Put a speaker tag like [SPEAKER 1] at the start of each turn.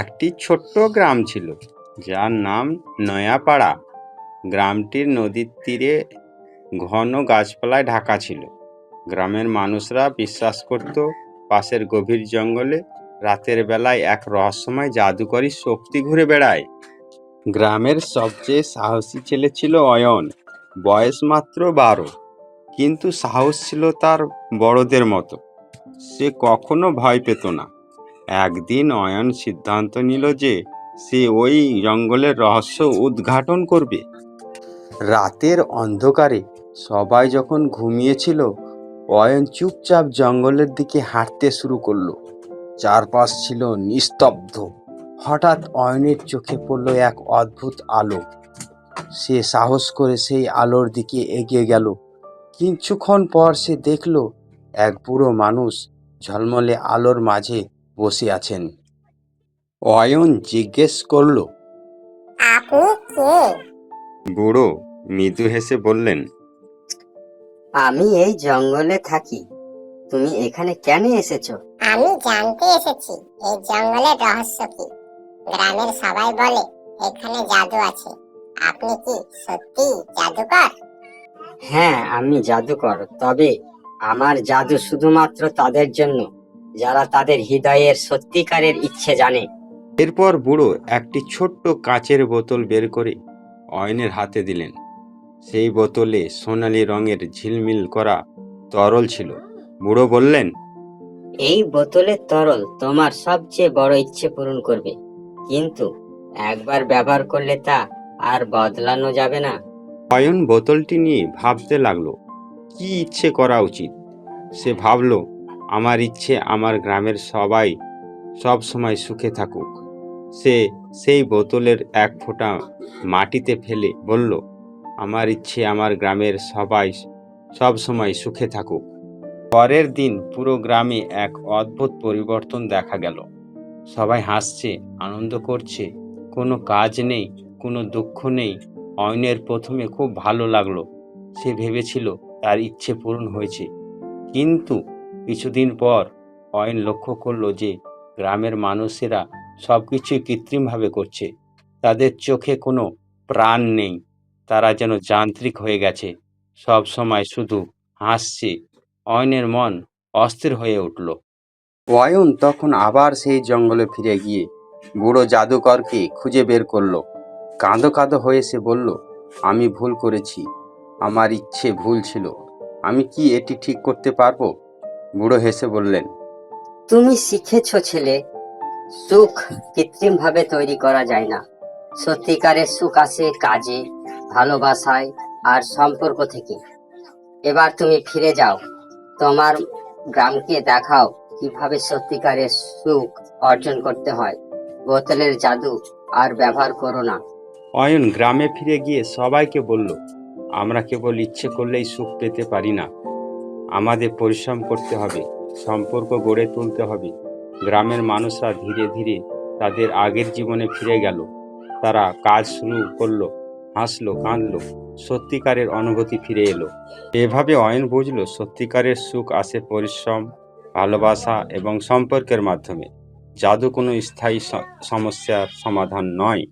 [SPEAKER 1] একটি ছোট্ট গ্রাম ছিল, যার নাম নয়াপাড়া। গ্রামটির নদীর তীরে ঘন গাছপালায় ঢাকা ছিল। গ্রামের মানুষরা বিশ্বাস করত, পাশের গভীর জঙ্গলে রাতের বেলায় এক রহস্যময় জাদুকরী শক্তি ঘুরে বেড়ায়। গ্রামের সবচেয়ে সাহসী ছেলে ছিল অয়ন। বয়স মাত্র 12, কিন্তু সাহস ছিল তার বড়দের মতো। সে কখনো ভয় পেত না। একদিন অয়ন সিদ্ধান্ত নিল যে সে ওই জঙ্গলের রহস্য উদ্ঘাটন করবে। রাতের অন্ধকারে সবাই যখন ঘুমিয়েছিল, অয়ন চুপচাপ জঙ্গলের দিকে হাঁটতে শুরু করলো। চারপাশ ছিল নিস্তব্ধ। হঠাৎ অয়নের চোখে পড়ল এক অদ্ভুত আলো। সে সাহস করে সেই আলোর দিকে এগিয়ে গেল। কিছুক্ষণ পর সে দেখল এক বুড়ো মানুষ ঝলমলে আলোর মাঝে বসে আছেন। অয়ন জিজ্ঞেস করল,
[SPEAKER 2] আপনি কে?
[SPEAKER 1] বুড়ো মৃদু হেসে বললেন,
[SPEAKER 3] আমি এই জঙ্গলে থাকি। তুমি এখানে কেন এসেছো?
[SPEAKER 2] আমি জানতে এসেছি এই জঙ্গলের রহস্য কি। গ্রামের সবাই বলে এখানে জাদু আছে। আপনি কি সত্যি জাদুকর?
[SPEAKER 3] হ্যাঁ, আমি জাদুকর। তবে আমার জাদু শুধুমাত্র তাদের জন্য যারা তাদের হৃদয়ের সত্যিকারের ইচ্ছে জানে।
[SPEAKER 1] এরপর বুড়ো একটি ছোট্ট কাচের বোতল বের করে অয়নের হাতে দিলেন। সেই বোতলে সোনালি রঙের ঝিলমিল করা তরল ছিল। বুড়ো বললেন,
[SPEAKER 3] এই বোতলের তরল তোমার সবচেয়ে বড় ইচ্ছে পূরণ করবে, কিন্তু একবার ব্যবহার করলে তা আর বদলানো যাবে না।
[SPEAKER 1] অয়ন বোতলটি নিয়ে ভাবতে লাগলো, কি ইচ্ছে করা উচিত। সে ভাবল, আমার ইচ্ছে আমার গ্রামের সবাই সব সময় সুখে থাকুক। সে সেই বোতলের এক ফোঁটা মাটিতে ফেলে বলল, আমার ইচ্ছে আমার গ্রামের সবাই সব সময় সুখে থাকুক। পরের দিন পুরো গ্রামে এক অদ্ভুত পরিবর্তন দেখা গেল। সবাই হাসছে, আনন্দ করছে। কোনো কাজ নেই, কোনো দুঃখ নেই। অয়নের প্রথমে খুব ভালো লাগলো। সে ভেবেছিল তার ইচ্ছে পূরণ হয়েছে। কিন্তু কিছুদিন পর অয়ন লক্ষ্য করলো যে গ্রামের মানুষেরা সবকিছুই কৃত্রিমভাবে করছে। তাদের চোখে কোনো প্রাণ নেই। তারা যেন যান্ত্রিক হয়ে গেছে, সব সময় শুধু হাসছে। অয়নের মন অস্থির হয়ে উঠল। অয়ন তখন আবার সেই জঙ্গলে ফিরে গিয়ে বুড়ো জাদুকরকে খুঁজে বের করলো। কাঁদো কাঁদো হয়ে সে বলল, আমি ভুল করেছি। আমার ইচ্ছে ভুল ছিল। আমি কি এটি ঠিক করতে পারবো? বুড়ো হেসে বললেন,
[SPEAKER 3] তুমি শিখেছো ছেলে, সুখ কৃত্রিম ভাবে তৈরি করা যায় না। সত্যিকারের সুখ আসে কাজে, ভালোবাসায় আর সম্পর্ক থেকে। এবার তুমি ফিরে যাও, তোমার গ্রামকে দেখাও কিভাবে সত্যিকারের সুখ অর্জন করতে হয়। বোতলের জাদু আর ব্যবহার করো না।
[SPEAKER 1] অয়ন গ্রামে ফিরে গিয়ে সবাইকে বলল, আমরা কেবল ইচ্ছে করলেই সুখ পেতে পারি না। আমাদের পরিশ্রম করতে হবে, সম্পর্ক গড়ে তুলতে হবে। গ্রামের মানুষরা ধীরে ধীরে তাদের আগের জীবনে ফিরে গেল। তারা কাজ শুরু করলো, হাসলো, কাঁদলো। সত্যিকারের অনুভূতি ফিরে এলো। এভাবে অয়ন বুঝলো, সত্যিকারের সুখ আসে পরিশ্রম, ভালোবাসা এবং সম্পর্কের মাধ্যমে। জাদু কোনো স্থায়ী সমস্যার সমাধান নয়।